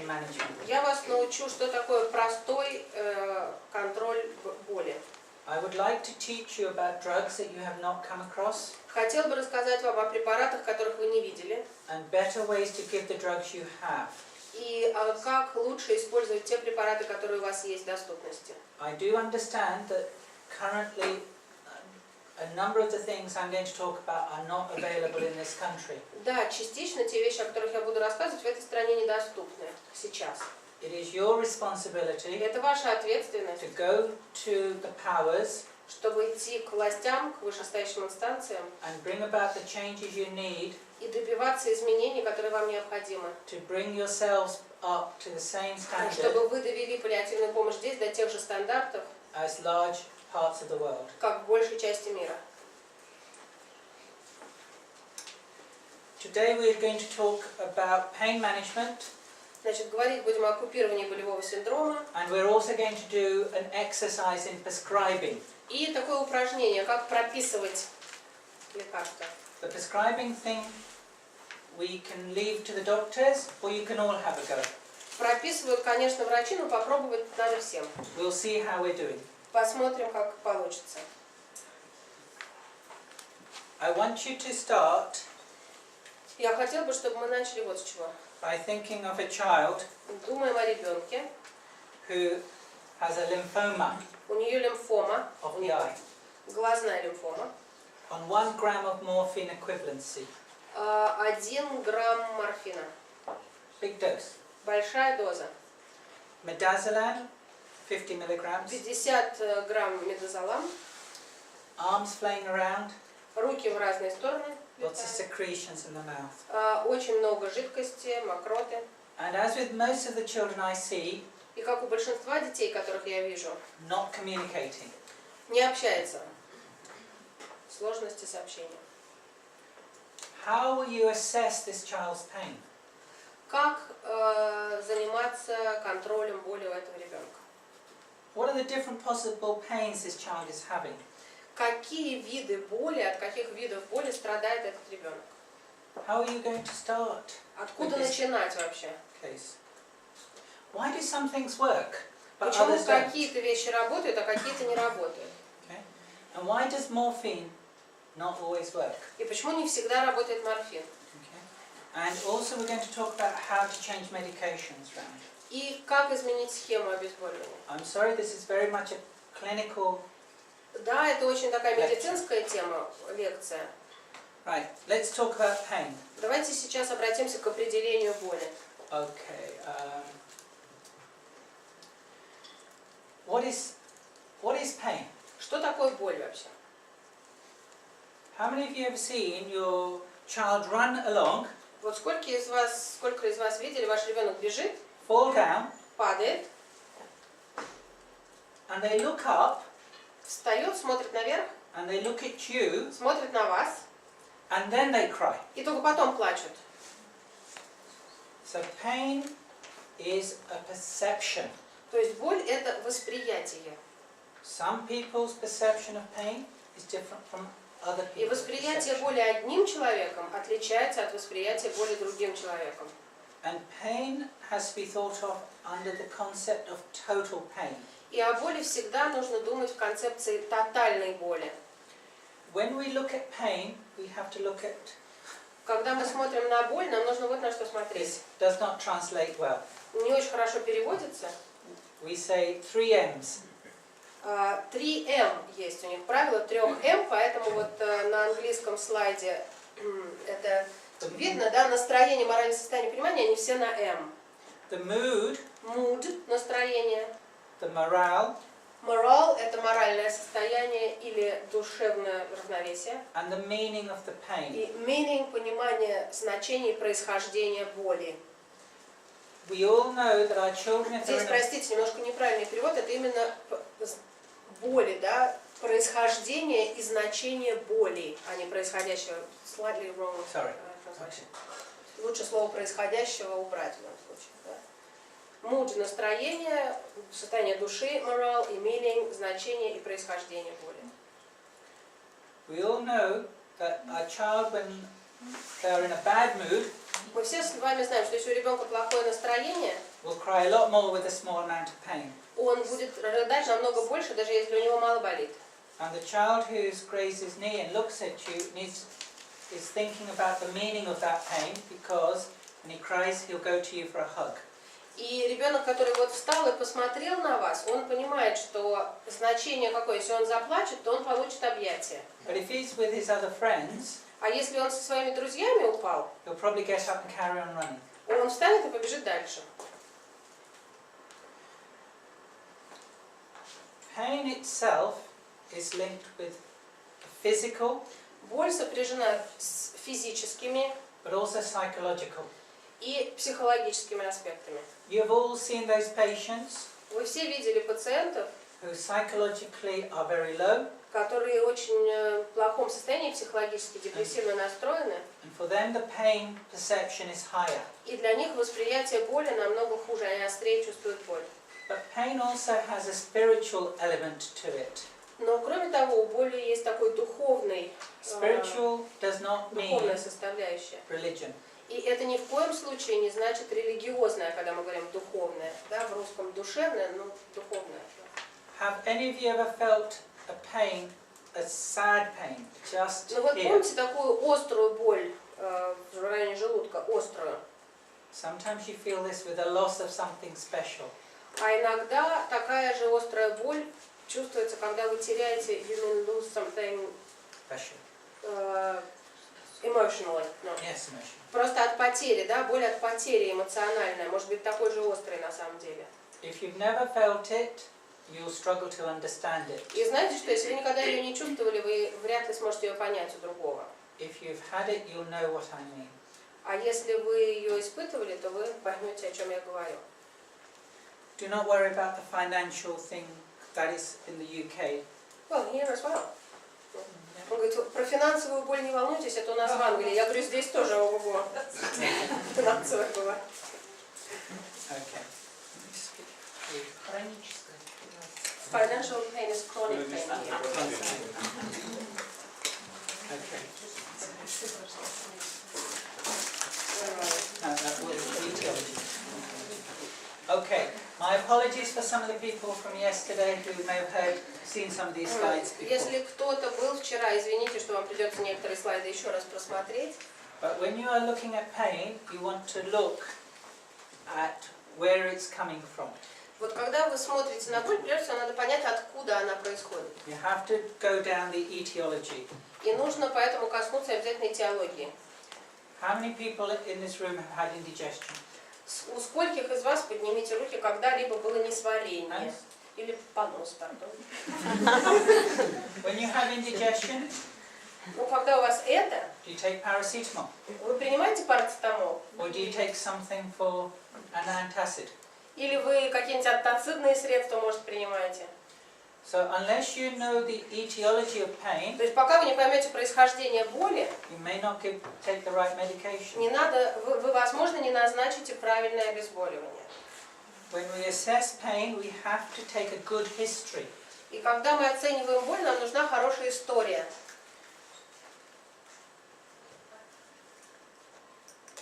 pain management. Я вас научу, что такое простой контроль боли. I would like to teach you about drugs that you have not come across. Хотел бы рассказать вам о препаратах, которых вы не видели. And better ways to give the drugs you have. И как лучше использовать те препараты, которые у вас есть в доступности. I do understand that currently a number of the things I'm going to talk about are not available in this country. Да, частично те вещи, о которых я буду рассказывать, в этой стране недоступны сейчас. It is your responsibility Это ваша ответственность, to go to the powers чтобы идти к властям, к вышестоящим инстанциям and bring about the changes you need и добиваться изменений, которые вам необходимы, to bring yourselves up to the same standard чтобы вы довели паллиативную помощь здесь до тех же стандартов, as large parts of the world. как в большей части мира. Today we are going to talk about pain management. Значит, говорить будем о купировании болевого синдрома. And we're also going to do an exercise in prescribing. И такое упражнение, как прописывать лекарства. The prescribing thing we can leave to the doctors, or you can all have a go. Прописывают, конечно, врачи, но попробовать надо всем. We'll see how we're doing. Посмотрим, как получится. I want you to start Я хотела бы, чтобы мы начали вот с чего. by thinking of a child Думаем о ребенке. who has a lymphoma У нее лимфома, of у the нее eye. глазная лимфома. On 1 gram of morphine equivalency. 1 грамм морфина. Big dose. Большая доза. Midazolam, 50 milligrams. 50 грамм медозолам. Arms flaying around. Руки в разные стороны. Lots of летают. secretions in the mouth. Очень много жидкости, мокроты. And as with most of the children I see, И как у большинства детей, которых я вижу, not communicating. не общается. Сложности с общением. How will you assess this child's pain? Как заниматься контролем боли у этого ребенка? What are the different possible pains this child is having? Какие виды боли, от каких видов боли страдает этот ребенок? How are you going to start Откуда with this начинать вообще? case? Why do some things work, but Почему others don't? какие-то вещи работают, а какие-то не работают? Okay. And why does morphine not always work? И почему не всегда работает морфин? Okay. And also we're going to talk about how to change medications around. И как изменить схему обезболивания? I'm sorry, this is very much a clinical. Да, это очень такая медицинская тема, лекция. Right, let's talk about pain. Давайте сейчас обратимся к определению боли. Okay. What is pain? Что такое боль вообще? How many of you have seen your child run along, Вот сколько из вас видели, ваш ребенок бежит, fall down, падает, and they look up, встает, смотрит наверх, and they look at you, смотрит на вас, and then they cry? и только потом плачут. So pain is a perception. То есть боль – это восприятие. Some people's perception of pain is different from other И people's восприятие perception. боли одним человеком отличается от восприятия боли другим человеком. And pain has to be thought of under the concept of total pain. И о боли всегда нужно думать в концепции тотальной боли. When we look at pain, we have to look at. Когда мы смотрим на боль, нам нужно вот на что смотреть. This does not translate well. Не очень хорошо переводится. We say 3 M's. 3 М есть у них, правило 3 М, поэтому вот на английском слайде это видно, да, настроение, моральное состояние, понимание, они все на М. The mood, Mood – настроение. the morale, Morale – это моральное состояние или душевное равновесие. and the meaning of the pain. И meaning – понимание значения и происхождения боли. We all know that our children, if they're Здесь, in a, простите, немножко неправильный перевод, это именно боли, да, происхождение и значение боли, а не происходящего. Slightly wrong. Sorry. Лучше слово происходящего убрать в данном случае. Да? Mood – настроение, состояние души, morale, и meaning – значение и происхождение боли. we all know that our child, when they're in a bad mood, Мы все с вами знаем, что если у ребенка плохое настроение, cry a lot more with a small amount of pain. Он будет рыдать намного больше, даже если у него мало болит. And the child who grazes his knee and looks at you is thinking about the meaning of that pain, because when he cries, he'll go to you for a hug. И ребенок, который вот встал и посмотрел на вас, он понимает, что значение какое, если он заплачет, то он получит объятие. But if he's with his other friends, А если он со своими друзьями упал, he'll probably get up and carry on running. он встанет и побежит дальше. Pain itself is linked with physical, Боль сопряжена с физическими but also psychological. и психологическими аспектами. You've all seen those patients Вы все видели пациентов, who psychologically are very low, которые очень в плохом состоянии, психологически депрессивно настроены, and for them the pain perception is higher. и для них восприятие боли намного хуже, они острее чувствуют боль. But pain also has a spiritual element to it. Но кроме того, у боли есть такой духовная Spiritual does not mean составляющая. religion. И это ни в коем случае не значит религиозное, когда мы говорим духовное. Да, в русском душевное, но духовное. Have any of you ever felt a pain, a sad pain, just Ну вот here? помните такую острую боль в районе желудка, острую? Sometimes you feel this with the loss of something special. А иногда такая же острая боль чувствуется, когда вы теряете, you may lose something Special. Emotionally. No. Yes, emotion. Просто от потери, да, боль от потери эмоциональная, может быть такой же острой на самом деле. If you've never felt it, you'll struggle to understand it. И знаете что, если вы никогда ее не чувствовали, вы вряд ли сможете ее понять у другого. If you've had it, you'll know what I mean. А если вы ее испытывали, то вы поймете, о чем я говорю. Do not worry about the financial thing that is in the UK. Well, here as well. Он говорит, про финансовую боль не волнуйтесь, это у нас в Англии. Я говорю, здесь тоже ого-го. Финансовая была. Okay. Хроническая. Financial pain is chronic pain here. Okay. Okay, my apologies for some of the people from yesterday who may have seen some of these slides before. Если кто-то был вчера, извините, что вам придется некоторые слайды еще раз просмотреть. But when you are looking at pain, you want to look at where it's coming from. Вот когда вы смотрите на боль, прежде всего надо понять, откуда она происходит. You have to go down the etiology. И нужно поэтому коснуться обязательно этиологии. How many people in this room have had indigestion? У скольких из вас, поднимите руки, когда-либо было несварение? Или понос, пардон. When you have indigestion, Ну, когда у вас это, do you take paracetamol? вы принимаете парацетамол? Or do you take something for an antacid? Или вы какие-нибудь антацидные средства, может, принимаете? So unless you know the etiology of pain, То есть пока вы не поймете происхождение боли, you may not take the right medication. не надо, вы, возможно, не назначите правильное обезболивание. When we assess pain, we have to take a good history. И когда мы оцениваем боль, нам нужна хорошая история.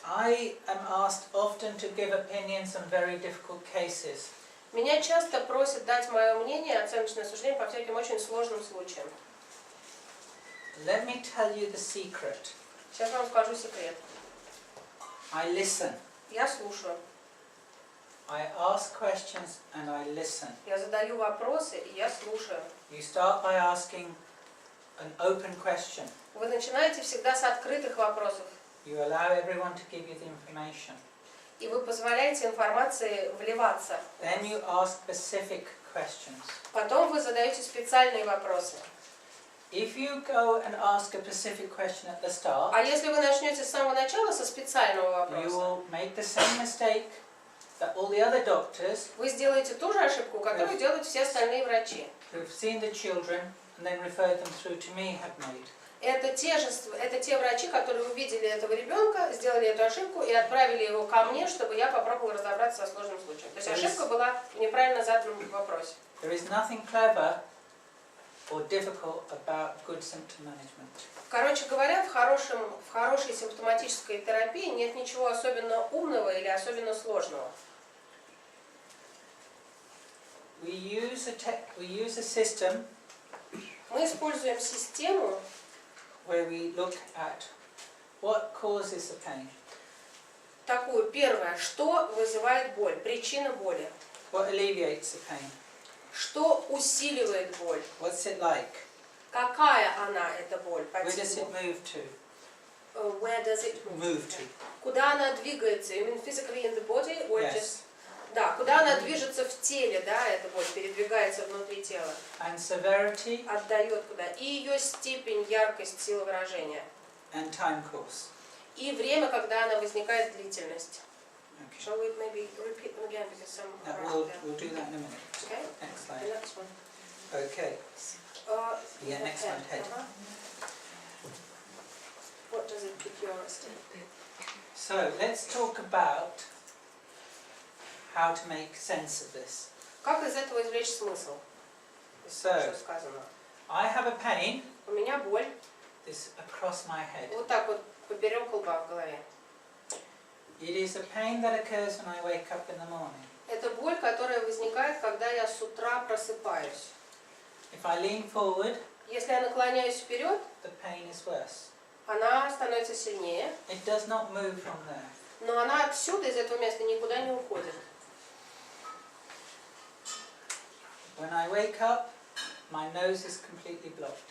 I am asked often to give opinions on very difficult cases. Меня часто просят дать мое мнение, оценочное суждение по всяким очень сложным случаям. Let me tell you the secret. Сейчас вам скажу секрет. I listen. Я слушаю. I ask questions and I listen. Я задаю вопросы, и я слушаю. You start by asking an open question. Вы начинаете всегда с открытых вопросов. You allow everyone to give you the information. И вы позволяете информации вливаться. Then you ask specific questions. Потом вы задаете специальные вопросы. If you go and ask a specific question at the start, А если вы начнете с самого начала со специального you вопроса, will make the same mistake that all the other doctors вы сделаете ту же ошибку, которую делают все остальные врачи. who've seen the children and then referred them through to me have made. Это те врачи, которые увидели этого ребенка, сделали эту ошибку и отправили его ко мне, чтобы я попробовала разобраться со сложным случаем. То есть ошибка была в неправильно заданном вопросе. There is nothing clever or difficult about good symptom management. Короче говоря, в хорошей симптоматической терапии нет ничего особенно умного или особенно сложного. we use a system Мы используем систему, where we look at what causes the pain. такую, первое, что вызывает боль, причина боли. What alleviates the pain? Что усиливает боль? What's it like? Какая она, эта боль, по Where does типу? it move to? Where does it move? Move to. Куда она двигается? You mean physically in the body or Yes. just... Да, куда она движется в теле, да, эта боль, передвигается внутри тела. And severity Отдает куда. И ее степень, яркость, сила выражения. and time course. И время, когда она возникает, длительность. Okay. Shall we maybe repeat them again because some Now are we'll out there. we'll do that in a minute. Okay. Next The slide. next one. Okay. Yeah, the next one, head. What does it pick your state? So let's talk about how to make sense of this. Как из этого извлечь смысл? Из So- того, что сказано. I have a pain, У меня боль this across my head. вот так вот поперек лба в голове. It is a pain that occurs when I wake up in the morning. Это боль, которая возникает, когда я с утра просыпаюсь. If I lean forward, Если я наклоняюсь вперед, the pain is worse. она становится сильнее, It does not move from there. но она отсюда, из этого места, никуда не уходит. When I wake up, my nose is completely blocked.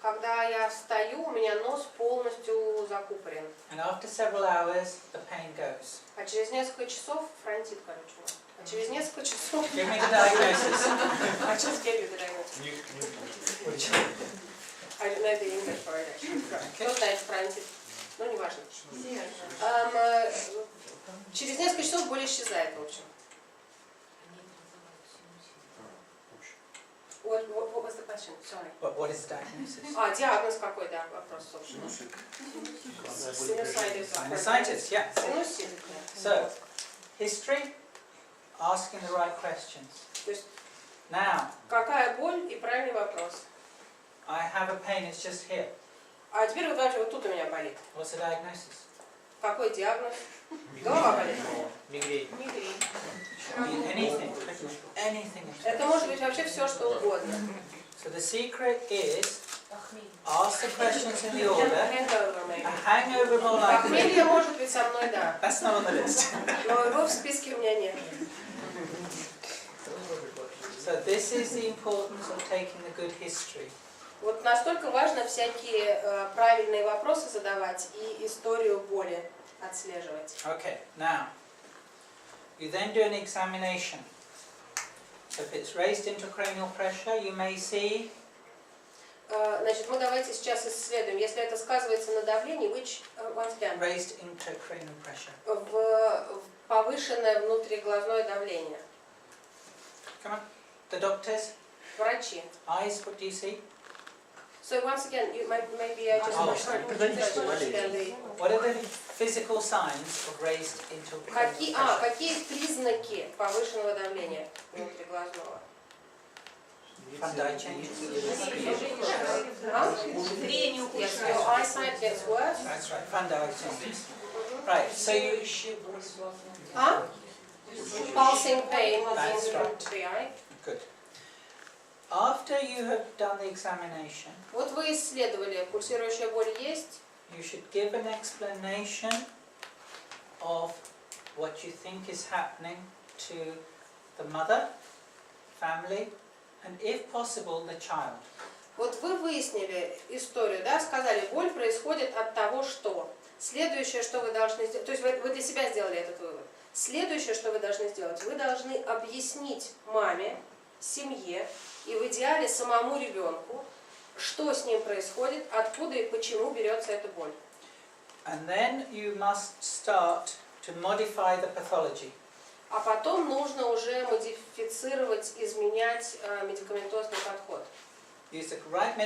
Когда я встаю, у меня нос полностью закупорен. And after several hours, the pain goes. А через несколько часов фронтит, короче. А через несколько часов... Give me the diagnosis. I just gave you the diagnosis. I don't know the English for it, actually. Кто знает фронтит? Ну, неважно. Через несколько часов боль исчезает, в общем. What was the question? Sorry. What is the diagnosis? Диагноз какой, да, вопрос, собственно. Sinusitis. Sinusitis, yeah. Синусит. So, history, asking the right questions. То есть, Now, какая боль и правильный вопрос. I have a pain, it's just here. А теперь вот вообще вот тут у меня болит. What's the diagnosis? Какой диагноз? Голова болит. Migraine. Мигрень. Anything. Anything. Это может быть вообще все, что угодно. So the secret is, ask the questions in the order. Hangover, A maybe. hangover more likely. Похмелье может быть со мной, да. That's not on the list. Но его в списке у меня нет. So this is the importance of taking the good history. Вот настолько важно всякие правильные вопросы задавать и историю боли отслеживать. Okay, now, you then do an examination. So if it's raised intracranial pressure, you may see Значит, мы давайте сейчас исследуем, если это сказывается на давлении, which, once again, raised intracranial pressure. в повышенное внутриглазное давление. Come on, the doctors, Врачи. eyes, what do you see? So once again, maybe I just understand the... What are the physical signs of raised intracranial pressure? Какие признаки повышенного давления внутриглазного? Funda changes. Yes, your eyesight gets worse. That's right, funda changes. Right, so you... Pulsing pain That's in right. the eye. Good. After you have done the examination, Вот вы исследовали, пульсирующая боль есть. you should give an explanation of what you think is happening to the mother, family, and if possible, the child. Вот вы выяснили историю, да, сказали, боль происходит от того, что. Следующее, что вы должны сделать, то есть вы для себя сделали этот вывод. Следующее, что вы должны сделать, вы должны объяснить маме, семье и в идеале самому ребенку, что с ним происходит, откуда и почему берется эта боль. And then you must start to modify the pathology. А потом нужно уже модифицировать, изменять медикаментозный подход. Use the right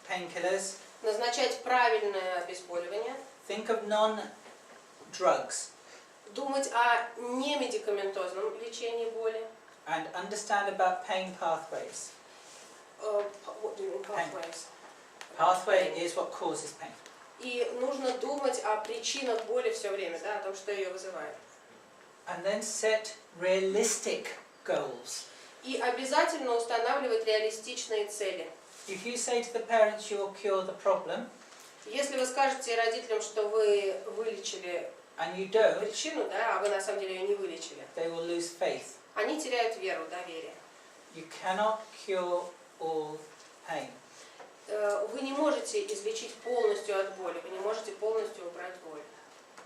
painkillers. Назначать правильное обезболивание. Think of non-drugs. Думать о немедикаментозном лечении боли. And understand about pain pathways. What do you mean pathways? Pathway is what causes pain. И нужно думать о причинах боли все время, да, о том, что ее вызывает. And then set realistic goals. И обязательно устанавливать реалистичные цели. If you say to the parents you will cure the problem, Если вы скажете родителям, что вы вылечили and you don't, причину, да, а вы на самом деле ее не вылечили, they will lose faith. они теряют веру, доверие. You cannot cure all pain. Вы не можете излечить полностью от боли, вы не можете полностью убрать боль.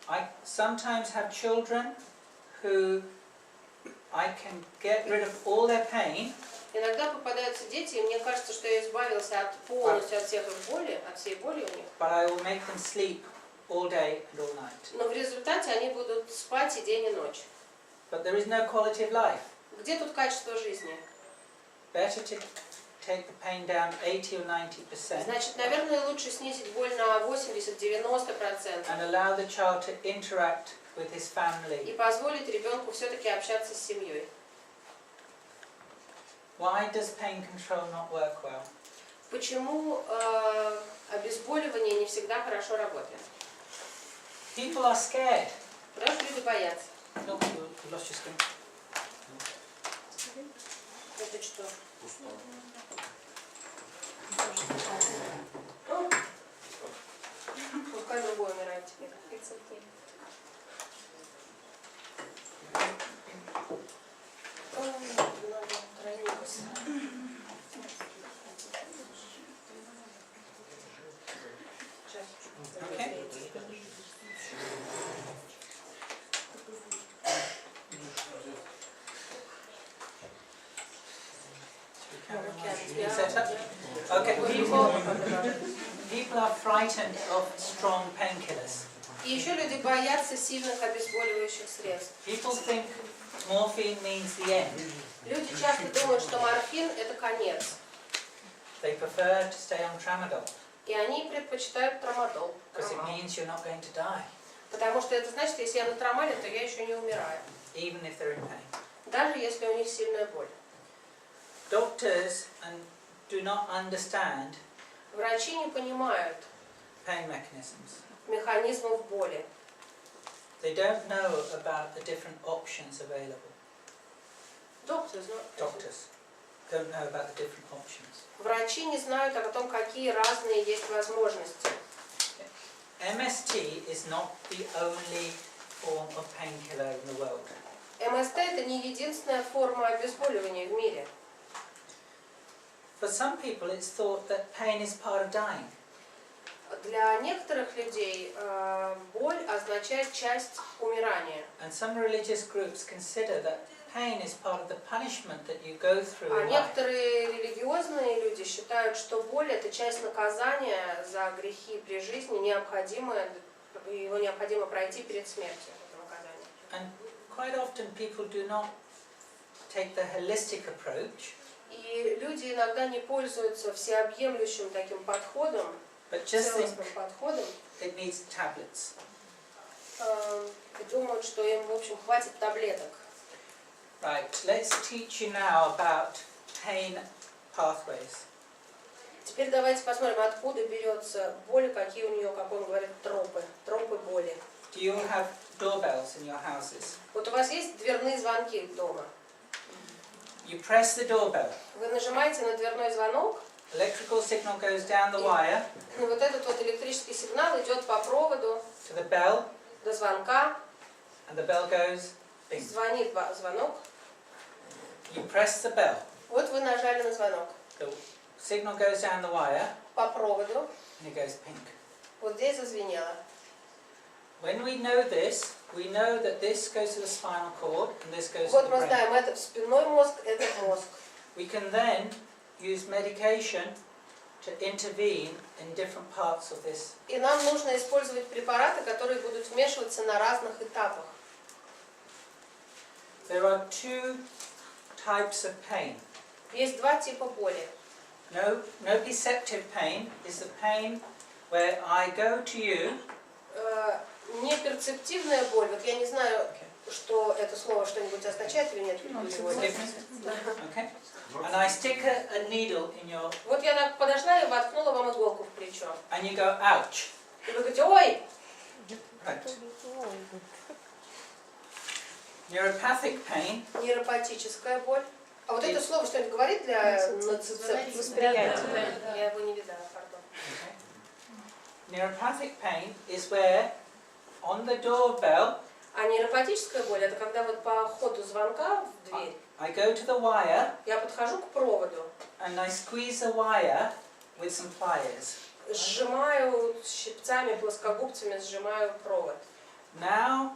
I sometimes have children who I can get rid of all their pain, Иногда попадаются дети, и мне кажется, что я избавился полностью от всех их боли, от всей боли у них. but I will make them sleep all day and all night. Но в результате они будут спать и день, и ночь. But there is no quality of life. Где тут качество жизни? Better to take the pain down 80 or 90% Значит, наверное, лучше снизить боль на 80-90% and allow the child to interact with his и family. позволить ребенку все-таки общаться с семьей. Why does pain control not work well? Почему обезболивание не всегда хорошо работает? People are scared. Потому что люди боятся. No, you lost your screen. Это что? Пускай другой умирает теперь. Okay. Set up? Okay, people are frightened of strong painkillers. И еще люди боятся сильных обезболивающих средств. People think morphine means the end. Люди часто думают, что морфин – это конец. They prefer to stay on tramadol И они предпочитают трамадол. because it means you're not going to die, Потому что это значит, если я на трамале, то я еще не умираю. even if they're in pain. Даже если у них сильная боль. Doctors do not understand Врачи не понимают pain mechanisms. механизмов боли. They don't know about the different options available. Doctors don't know about the different options. Врачи не знают о том, какие разные есть возможности. MST is not the only form of painkiller in the world. МСТ – это не единственная форма обезболивания в мире. For some people it's thought that pain is part of dying. Для некоторых людей боль означает часть умирания. And some religious groups consider that pain is part of the punishment that you go through А in life. некоторые религиозные люди считают, что боль – это часть наказания за грехи при жизни, его необходимо пройти перед смертью, это наказание. And quite often people do not take the holistic approach, И люди иногда не пользуются всеобъемлющим таким подходом, but just think целостным подходом, it needs tablets. и думают, что им, в общем, хватит таблеток. Right, let's teach you now about pain pathways. Теперь давайте посмотрим, откуда берется боль, какие у нее, как он говорит, тропы боли. Do you all have doorbells in your houses? Вот у вас есть дверные звонки дома? You press the doorbell. Вы нажимаете на дверной звонок, Electrical signal goes down the wire и вот этот вот электрический сигнал идет по проводу to the bell, до звонка, and the bell goes bing. звонит звонок. You press the bell. Вот вы нажали на звонок. The signal goes down the wire, По проводу, and it goes pink. вот здесь зазвенело. When we know this, we know that this goes to the spinal cord, and this goes to Вот the мы brain. знаем, это спинной мозг, это мозг. We can then use medication to intervene in different parts of this. И нам нужно использовать препараты, которые будут вмешиваться на разных этапах. There are two types of pain. Есть два типа боли. Nociceptive pain is the pain where I go to you. Неперцептивная боль, вот я не знаю, что это слово что-нибудь означает или нет. Okay. And I stick a needle in your. Вот я так подошла и воткнула вам иголку в плечо. And you go, ouch. И вы говорите, ой! Right. Neuropathic pain Нейропатическая боль А вот это слово что-нибудь говорит для Восприятие. Я его не видала, пардон. Neuropathic pain is where on the doorbell А нейропатическая боль это когда вот по ходу звонка в дверь I go to the wire я подхожу к проводу, and I squeeze the wire with some pliers. сжимаю щипцами, плоскогубцами сжимаю провод. Now,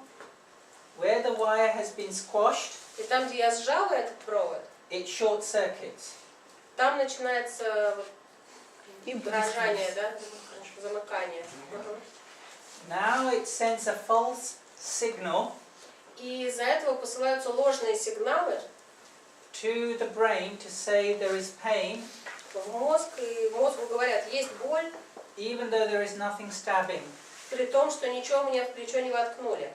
where the wire has been squashed, И там, где я сжала этот провод, it short circuits. там начинается вот дрожание, да, замыкание. Now it sends a false signal И из-за этого посылаются ложные сигналы to the brain to say there is pain, в мозг, и мозгу говорят, есть боль, even though there is nothing stabbing. при том, что ничего мне в плечо не воткнули.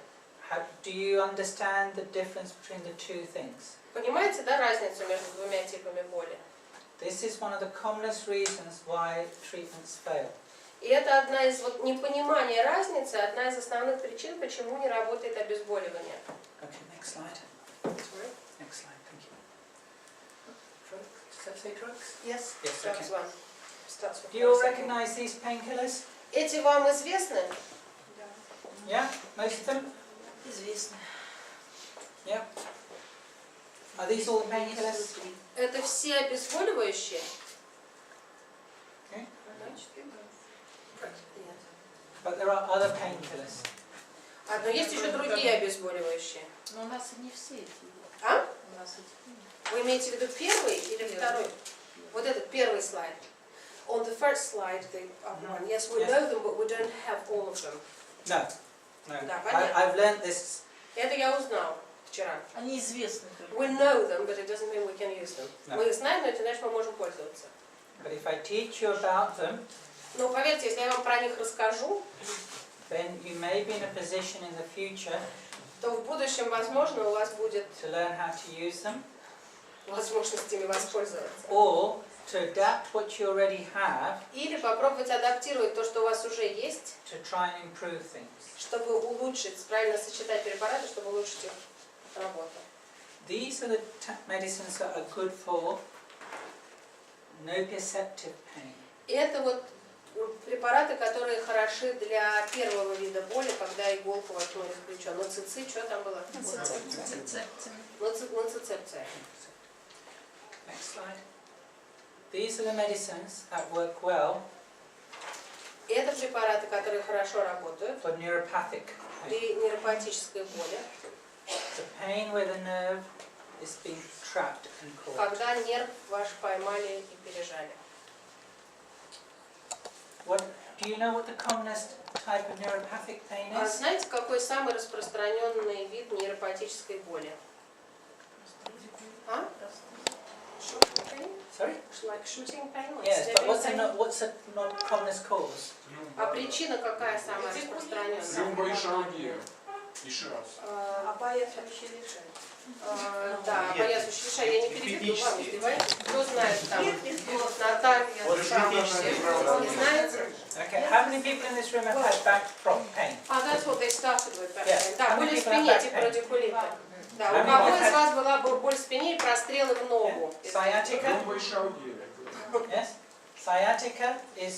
Do you understand the difference between the two things? Понимаете, да, разницу между двумя типами боли? This is one of the commonest reasons why treatments fail. И это одна из вот непонимания разницы, одна из основных причин, почему не работает обезболивание. Okay, next slide. Next slide, thank you. Drugs? Does that say drugs? Yes. Yes, Drugs okay. one. Starts with Do you all one. recognize these painkillers? Эти вам известны? Yeah, most of them? Известно. Yeah. Are these all painkillers? Это все обезболивающие? Okay. Нет. But there are other painkillers. Но есть еще другие обезболивающие. Но у нас и не все эти. А? У нас эти. Вы имеете в виду первый или второй? Вот этот первый слайд. On the first slide, the upper one. Yes, we know them, but we don't have all of them. No. No. Да, понятно. I've learnt this. Это я узнал вчера. Они известны только. We know them, but it doesn't mean we can use them. No. Мы их знаем, но это значит, мы можем пользоваться. But if I teach you about them, Но поверьте, если я вам про них расскажу, then you may be in a position in the future то в будущем, возможно, у вас будет to learn how to use them, возможность ими воспользоваться. or to adapt what you already have Или попробовать адаптировать то, что у вас уже есть, to try and improve things. чтобы улучшить, правильно сочетать препараты, чтобы улучшить их работу. These are the medicines that are good for nociceptive pain. И это вот препараты, которые хороши для первого вида боли, когда иголку воткнули в плечо. Ноцици, что там было? Ноцицепция. Next slide. These are the medicines that work well И это препараты, которые хорошо работают for neuropathic pain. при нейропатической боли, The pain where the nerve is being trapped and caught. когда нерв ваш поймали и пережали. Do you know what the commonest type of neuropathic pain А is? знаете, какой самый распространенный вид нейропатической боли? А? Shooting pain? Sorry? Like shooting pain? Like Yes, but stabbing pain? what's the commonest cause? А причина какая самая распространенная? Люмбоишалгия. Еще раз. Опоясывающее лишение. Да, опоясывающее лишение. Я не переведу, вам издеваетесь. Кто знает там? Наталья, не знаете? Okay, how many people in this room have had back pain? That's what they started with back Yes. then. Да, How боль many в people have спине, back типа pain? радикулита. Да, How у many кого have из had- вас была боль в спине и прострелы в ногу? Sciatica? Люмбоишалгия. Yes? Sciatica is